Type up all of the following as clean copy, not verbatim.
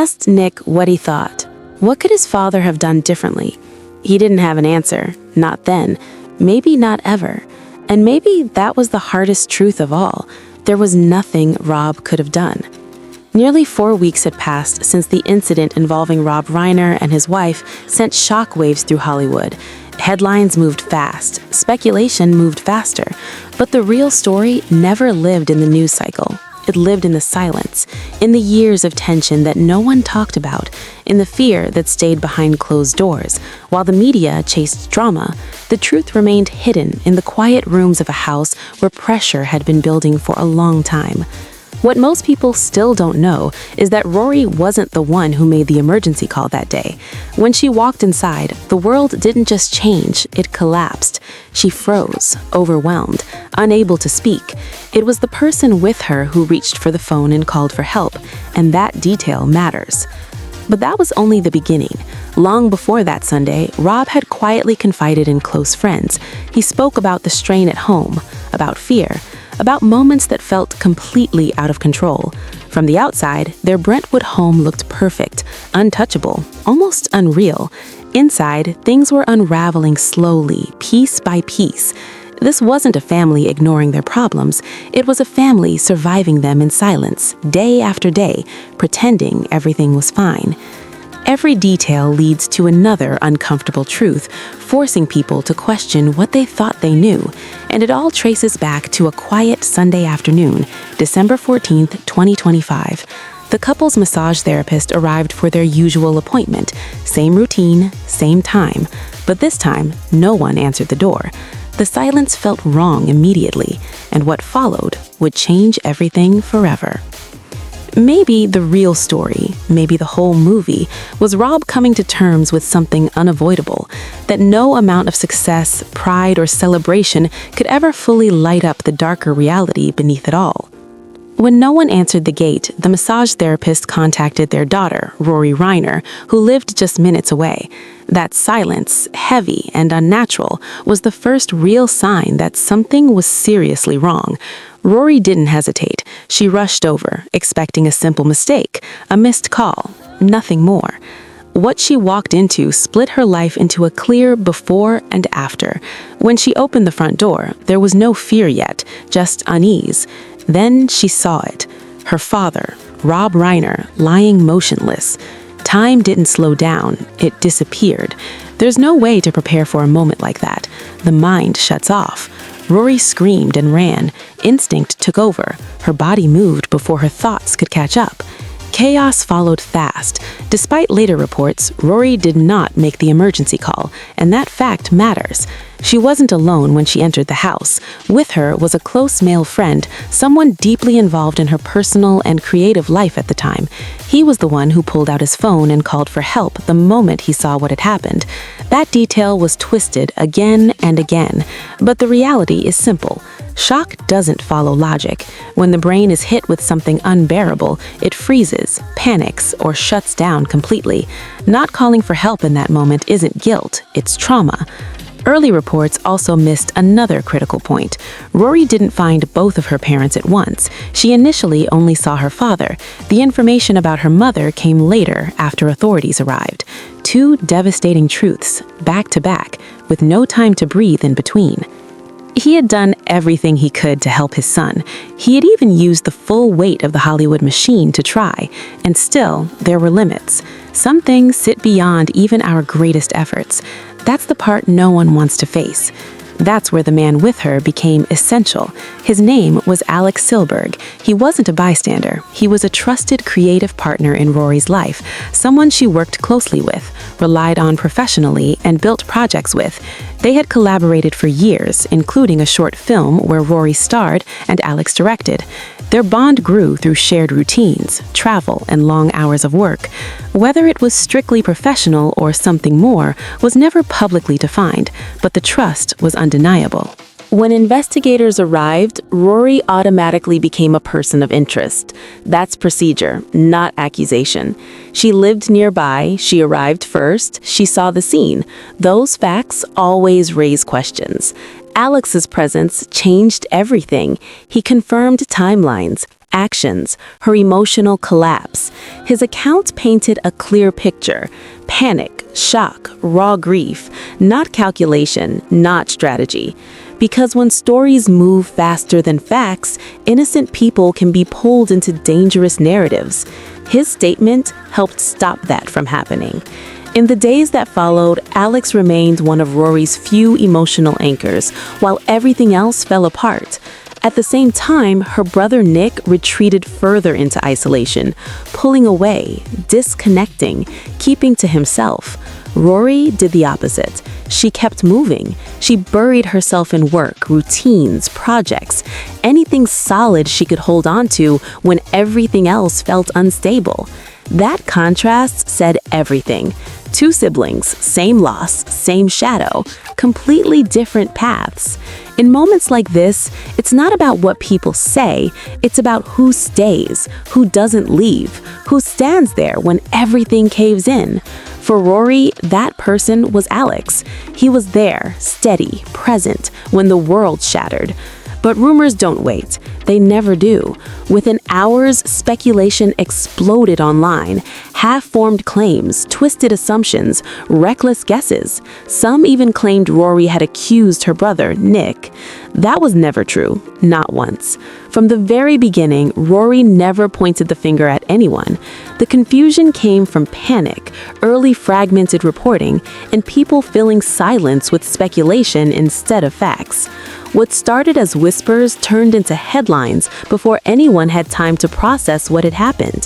asked Nick what he thought. What could his father have done differently? He didn't have an answer. Not then. Maybe not ever. And maybe that was the hardest truth of all. There was nothing Rob could have done. Nearly 4 weeks had passed since the incident involving Rob Reiner and his wife sent shockwaves through Hollywood. Headlines moved fast, speculation moved faster, but the real story never lived in the news cycle. It lived in the silence, in the years of tension that no one talked about, in the fear that stayed behind closed doors. While the media chased drama, the truth remained hidden in the quiet rooms of a house where pressure had been building for a long time. What most people still don't know is that Rory wasn't the one who made the emergency call that day. When she walked inside, the world didn't just change, it collapsed. She froze, overwhelmed, unable to speak. It was the person with her who reached for the phone and called for help, and that detail matters. But that was only the beginning. Long before that Sunday, Rob had quietly confided in close friends. He spoke about the strain at home, about fear, about moments that felt completely out of control. From the outside, their Brentwood home looked perfect, untouchable, almost unreal. Inside, things were unraveling slowly, piece by piece. This wasn't a family ignoring their problems. It was a family surviving them in silence, day after day, pretending everything was fine. Every detail leads to another uncomfortable truth, forcing people to question what they thought they knew. And it all traces back to a quiet Sunday afternoon, December 14th, 2025. The couple's massage therapist arrived for their usual appointment. Same routine, same time. But this time, no one answered the door. The silence felt wrong immediately, and what followed would change everything forever. Maybe the real story, maybe the whole movie, was Rob coming to terms with something unavoidable, that no amount of success, pride, or celebration could ever fully light up the darker reality beneath it all. When no one answered the gate, the massage therapist contacted their daughter, Rory Reiner, who lived just minutes away. That silence, heavy and unnatural, was the first real sign that something was seriously wrong. Rory didn't hesitate. She rushed over, expecting a simple mistake, a missed call, nothing more. What she walked into split her life into a clear before and after. When she opened the front door, there was no fear yet, just unease. Then she saw it. Her father, Rob Reiner, lying motionless. Time didn't slow down, it disappeared. There's no way to prepare for a moment like that. The mind shuts off. Rory screamed and ran. Instinct took over. Her body moved before her thoughts could catch up. Chaos followed fast. Despite later reports, Rory did not make the emergency call, and that fact matters. She wasn't alone when she entered the house. With her was a close male friend, someone deeply involved in her personal and creative life at the time. He was the one who pulled out his phone and called for help the moment he saw what had happened. That detail was twisted again and again, but the reality is simple. Shock doesn't follow logic. When the brain is hit with something unbearable, it freezes, panics, or shuts down completely. Not calling for help in that moment isn't guilt, it's trauma. Early reports also missed another critical point. Rory didn't find both of her parents at once. She initially only saw her father. The information about her mother came later after authorities arrived. Two devastating truths, back to back, with no time to breathe in between. He had done everything he could to help his son. He had even used the full weight of the Hollywood machine to try, and still, there were limits. Some things sit beyond even our greatest efforts. That's the part no one wants to face. That's where the man with her became essential. His name was Alex Silberg. He wasn't a bystander. He was a trusted creative partner in Rory's life, someone she worked closely with, relied on professionally, and built projects with. They had collaborated for years, including a short film where Rory starred and Alex directed. Their bond grew through shared routines, travel, and long hours of work. Whether it was strictly professional or something more was never publicly defined, but the trust was undeniable. When investigators arrived, Rory automatically became a person of interest. That's procedure, not accusation. She lived nearby, she arrived first, she saw the scene. Those facts always raise questions. Alex's presence changed everything. He confirmed timelines, actions, her emotional collapse. His account painted a clear picture: panic, shock, raw grief, not calculation, not strategy. Because when stories move faster than facts, innocent people can be pulled into dangerous narratives. His statement helped stop that from happening. In the days that followed, Alex remained one of Rory's few emotional anchors, while everything else fell apart. At the same time, her brother Nick retreated further into isolation, pulling away, disconnecting, keeping to himself. Rory did the opposite. She kept moving. She buried herself in work, routines, projects, anything solid she could hold on to when everything else felt unstable. That contrast said everything. Two siblings, same loss, same shadow, completely different paths. In moments like this, it's not about what people say, it's about who stays, who doesn't leave, who stands there when everything caves in. For Rory, that person was Alex. He was there, steady, present, when the world shattered. But rumors don't wait. They never do. Within hours, speculation exploded online. Half-formed claims, twisted assumptions, reckless guesses. Some even claimed Rory had accused her brother, Nick. That was never true, not once. From the very beginning, Rory never pointed the finger at anyone. The confusion came from panic, early fragmented reporting, and people filling silence with speculation instead of facts. What started as whispers turned into headlines before anyone had time to process what had happened.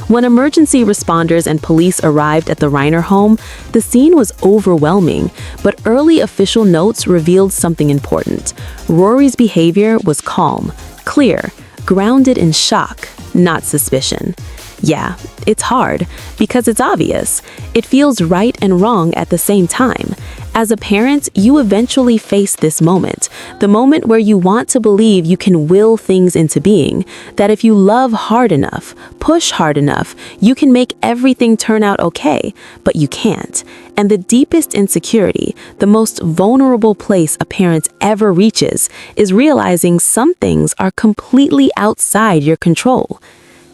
When emergency responders and police arrived at the Reiner home, the scene was overwhelming, but early official notes revealed something important. Rory's behavior was calm, clear, grounded in shock, not suspicion. Yeah, it's hard, because it's obvious. It feels right and wrong at the same time. As a parent, you eventually face this moment, the moment where you want to believe you can will things into being, that if you love hard enough, push hard enough, you can make everything turn out okay, but you can't. And the deepest insecurity, the most vulnerable place a parent ever reaches, is realizing some things are completely outside your control.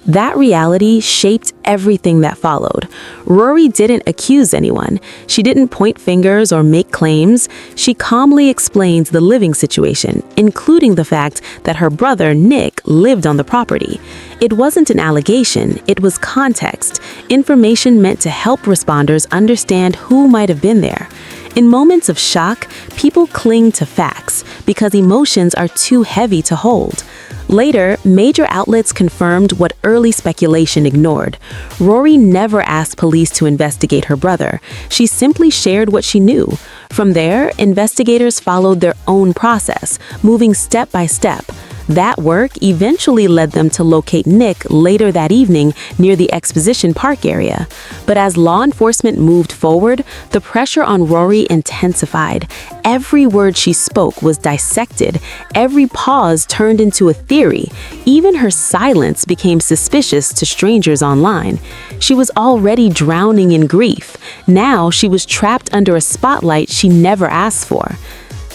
That reality shaped everything that followed. Rory didn't accuse anyone. She didn't point fingers or make claims. She calmly explained the living situation, including the fact that her brother, Nick, lived on the property. It wasn't an allegation, it was context, information meant to help responders understand who might have been there. In moments of shock, people cling to facts because emotions are too heavy to hold. Later, major outlets confirmed what early speculation ignored. Rory never asked police to investigate her brother. She simply shared what she knew. From there, investigators followed their own process, moving step by step. That work eventually led them to locate Nick later that evening near the Exposition Park area. But as law enforcement moved forward, the pressure on Rory intensified. Every word she spoke was dissected. Every pause turned into a theory. Even her silence became suspicious to strangers online. She was already drowning in grief. Now she was trapped under a spotlight she never asked for.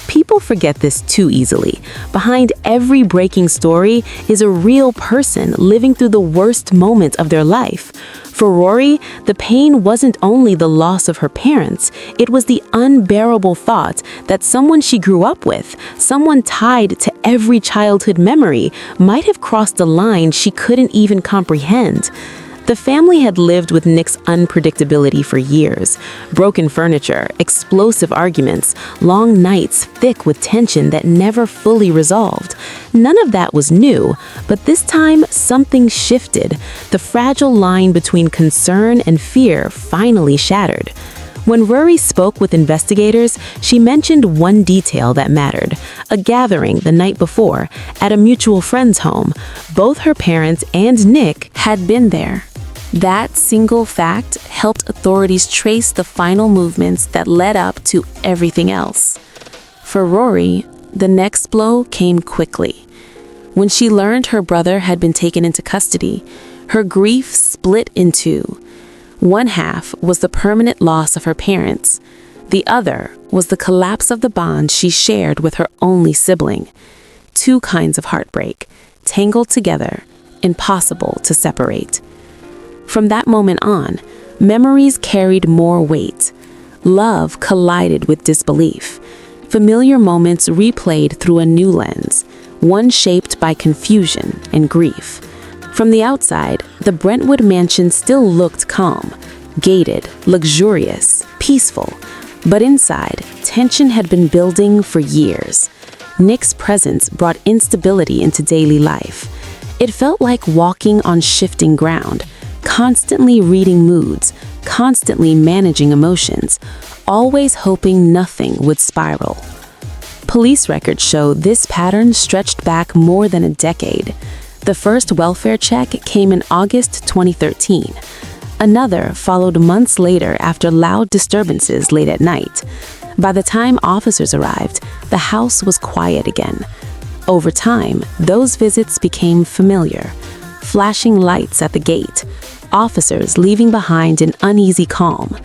People forget this too easily. Behind every breaking story is a real person living through the worst moment of their life. For Rory, the pain wasn't only the loss of her parents, it was the unbearable thought that someone she grew up with, someone tied to every childhood memory, might have crossed a line she couldn't even comprehend. The family had lived with Nick's unpredictability for years. Broken furniture, explosive arguments, long nights thick with tension that never fully resolved. None of that was new, but this time something shifted. The fragile line between concern and fear finally shattered. When Rory spoke with investigators, she mentioned one detail that mattered: a gathering the night before at a mutual friend's home. Both her parents and Nick had been there. That single fact helped authorities trace the final movements that led up to everything else. For Rory, the next blow came quickly. When she learned her brother had been taken into custody, her grief split in two. One half was the permanent loss of her parents. The other was the collapse of the bond she shared with her only sibling. Two kinds of heartbreak, tangled together impossible to separate. From that moment on, memories carried more weight. Love collided with disbelief. Familiar moments replayed through a new lens, one shaped by confusion and grief. From the outside, the Brentwood mansion still looked calm, gated, luxurious, peaceful. But inside, tension had been building for years. Nick's presence brought instability into daily life. It felt like walking on shifting ground, constantly reading moods, constantly managing emotions, always hoping nothing would spiral. Police records show this pattern stretched back more than a decade. The first welfare check came in August 2013. Another followed months later after loud disturbances late at night. By the time officers arrived, the house was quiet again. Over time, those visits became familiar. Flashing lights at the gate, officers leaving behind an uneasy calm.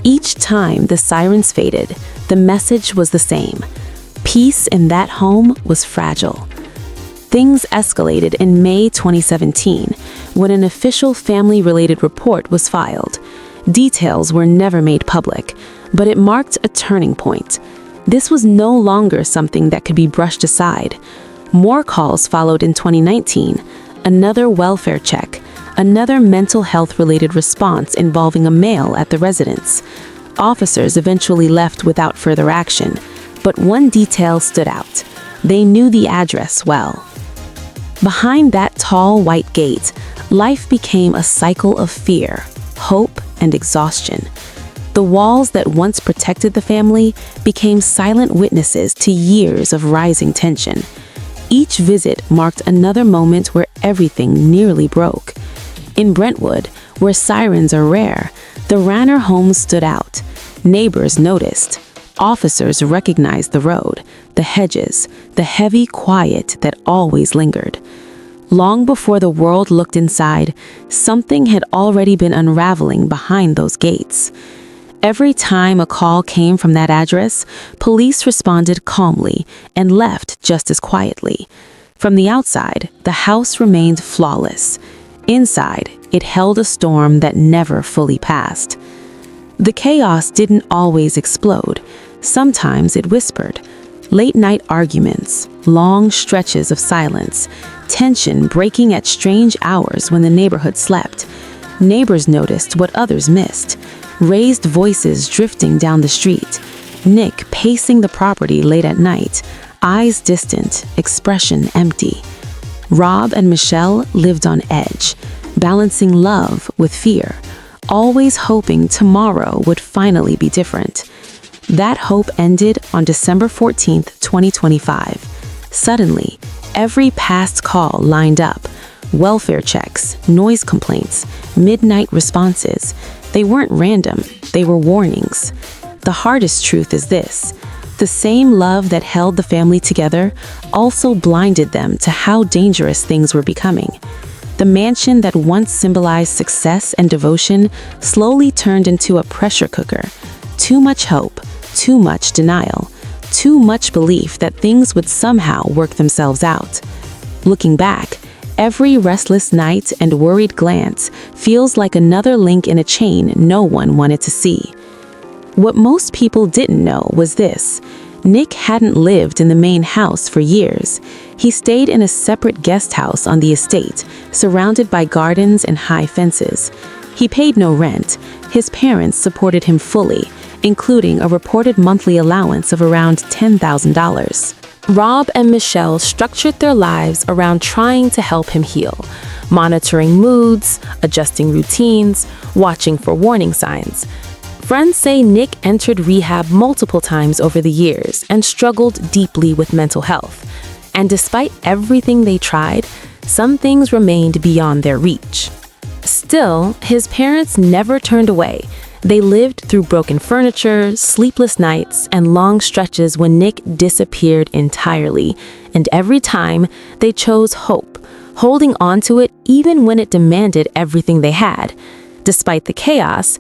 Each time the sirens faded, the message was the same. Peace in that home was fragile. Things escalated in May 2017 when an official family-related report was filed. Details were never made public, but it marked a turning point. This was no longer something that could be brushed aside. More calls followed in 2019, another welfare check, another mental health-related response involving a male at the residence. Officers eventually left without further action, but one detail stood out. They knew the address well. Behind that tall white gate, life became a cycle of fear, hope, and exhaustion. The walls that once protected the family became silent witnesses to years of rising tension. Each visit marked another moment where everything nearly broke. In Brentwood, where sirens are rare, the Reiner home stood out. Neighbors noticed. Officers recognized the road, the hedges, the heavy quiet that always lingered. Long before the world looked inside, something had already been unraveling behind those gates. Every time a call came from that address, police responded calmly and left just as quietly. From the outside, the house remained flawless. Inside, it held a storm that never fully passed. The chaos didn't always explode. Sometimes it whispered. Late-night arguments, long stretches of silence, tension breaking at strange hours when the neighborhood slept. Neighbors noticed what others missed. Raised voices drifting down the street. Nick pacing the property late at night, eyes distant, expression empty. Rob and Michelle lived on edge, balancing love with fear, always hoping tomorrow would finally be different. That hope ended on December 14th, 2025. Suddenly, every past call lined up. Welfare checks, noise complaints, midnight responses. They weren't random, they were warnings. The hardest truth is this: the same love that held the family together also blinded them to how dangerous things were becoming. The mansion that once symbolized success and devotion slowly turned into a pressure cooker. Too much hope, too much denial, too much belief that things would somehow work themselves out. Looking back, every restless night and worried glance feels like another link in a chain no one wanted to see. What most people didn't know was this: Nick hadn't lived in the main house for years. He stayed in a separate guest house on the estate, surrounded by gardens and high fences. He paid no rent. His parents supported him fully, including a reported monthly allowance of around $10,000. Rob and Michelle structured their lives around trying to help him heal, monitoring moods, adjusting routines, watching for warning signs. Friends say Nick entered rehab multiple times over the years and struggled deeply with mental health. And despite everything they tried, some things remained beyond their reach. Still, his parents never turned away. They lived through broken furniture, sleepless nights, and long stretches when Nick disappeared entirely. And every time, they chose hope, holding on to it even when it demanded everything they had. Despite the chaos,